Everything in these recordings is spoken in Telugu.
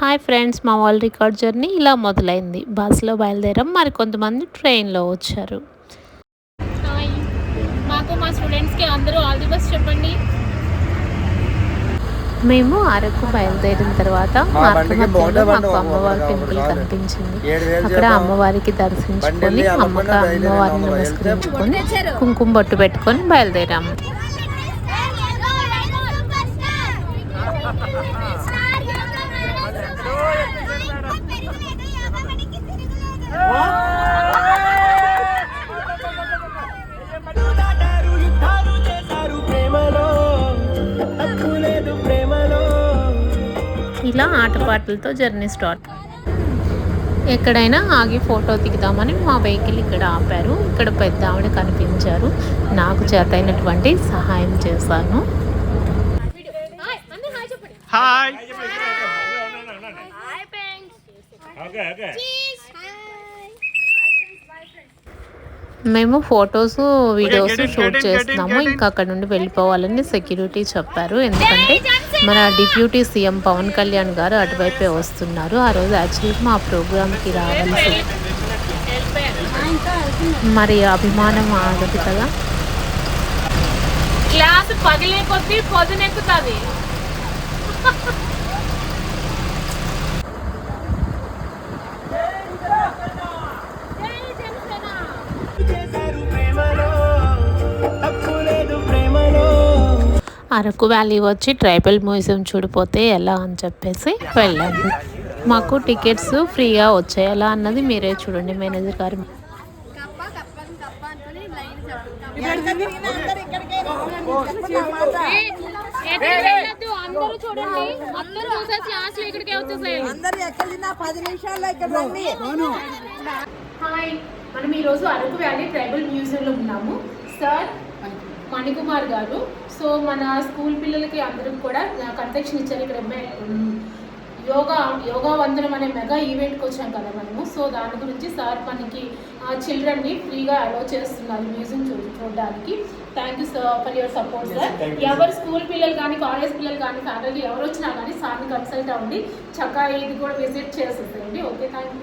హాయ్ ఫ్రెండ్స్, మా వాళ్ళ రికార్డ్ జర్నీ ఇలా మొదలైంది. బస్సులో బయలుదేరాం, మరి కొంతమంది ట్రైన్లో వచ్చారు. హాయ్, మాకు మా స్టూడెంట్స్కి అందరూ ఆల్ ది బెస్ట్ చెప్పండి. మేము అరకు బయలుదేరిన తర్వాత మార్గమధ్యలో మాకు అమ్మవారి టెంపుల్ కనిపించింది. అక్కడ అమ్మవారికి దర్శించుకొని అమ్మవారిని నమస్కరించుకొని కుంకుమ బొట్టు పెట్టుకొని బయలుదేరాము. ఇలా ఆటపాటలతో జర్నీ స్టార్ట్. ఎక్కడైనా ఆగి ఫోటో దిగుదామని మా వెహికల్ ఇక్కడ ఆపారు. ఇక్కడ పెద్ద ఆవిడ కనిపించారు. నాకు చేతైనటువంటి సహాయం చేశాను. మేము ఫొటోస్ వీడియోస్ షూట్ చేస్తున్నాము. ఇంకా అక్కడ నుండి వెళ్ళిపోవాలని సెక్యూరిటీ చెప్పారు. ఎందుకంటే మన డిప్యూటీ సీఎం పవన్ కళ్యాణ్ గారు అటువైపే వస్తున్నారు. ఆ రోజు యాక్చువల్గా మా ప్రోగ్రామ్కి రావాల్సి, మరి అభిమానం ఆగదు కదా. క్లాస్ పగిలే కొద్దీ పొద్దునెక్కుతుంది. అరకు వ్యాలీ వచ్చి ట్రైబల్ మ్యూజియం చూడిపోతే ఎలా అని చెప్పేసి వెళ్ళండి. మాకు టికెట్స్ ఫ్రీగా వచ్చాయి. ఎలా అన్నది మీరే చూడండి. మేనేజర్ గారు హాయ్, మనం ఈరోజు అరకు వ్యాలీ ట్రైబల్ మ్యూజియంలో ఉన్నాము. సార్ మణికుమార్ గారు, సో మన స్కూల్ పిల్లలకి అందరికి కూడా కన్సెక్షన్ ఇచ్చారు. ఇక్కడ యోగా వందనం అనే మెగా ఈవెంట్కి వచ్చాం కదా మనము. సో దాని గురించి సార్ మనకి చిల్డ్రన్ని ఫ్రీగా అలో చేస్తున్నారు మ్యూజియం చూడడానికి. Thank you sir for your support sir. ఎవరు స్కూల్ పిల్లలు కానీ కాలేజ్ పిల్లలు కానీ ఫ్యాకల్టీ ఎవరు వచ్చినా కానీ సార్ని కన్సల్ట్ అవ్వండి. చక్కగా ఇది కూడా విజిట్ చేసేసేయండి. Okay, thank you.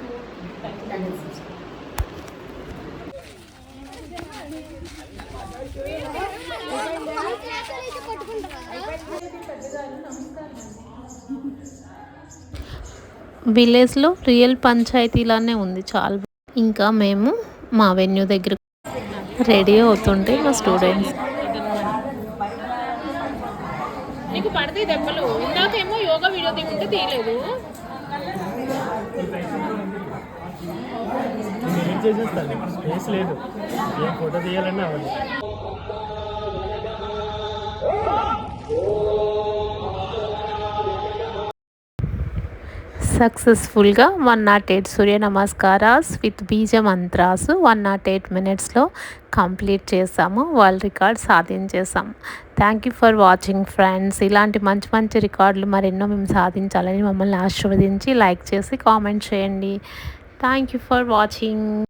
విలేజ్లో రియల్ పంచాయతీలానే ఉంది చాలా. ఇంకా మేము మా వెన్యూ దగ్గర రెడీ అవుతుంటే మా స్టూడెంట్స్ నీకు పడితే దెబ్బలు. ఇందాకేమో యోగా వీడియో తీయమంటే తీయలేదు. ఫోటో తీయాలన్నా అవ్వాలి. సక్సెస్ఫుల్గా 108 సూర్య నమస్కారాస్ విత్ బీజ మంత్రాస్ 108 మినిట్స్లో కంప్లీట్ చేసాము. వరల్డ్ రికార్డ్ సాధించేసాము. Thank you for watching friends. ఇలాంటి మంచి మంచి రికార్డులు మరెన్నో మేము సాధించాలని మమ్మల్ని ఆశీర్వదించి లైక్ చేసి కామెంట్ చేయండి. Thank you for watching.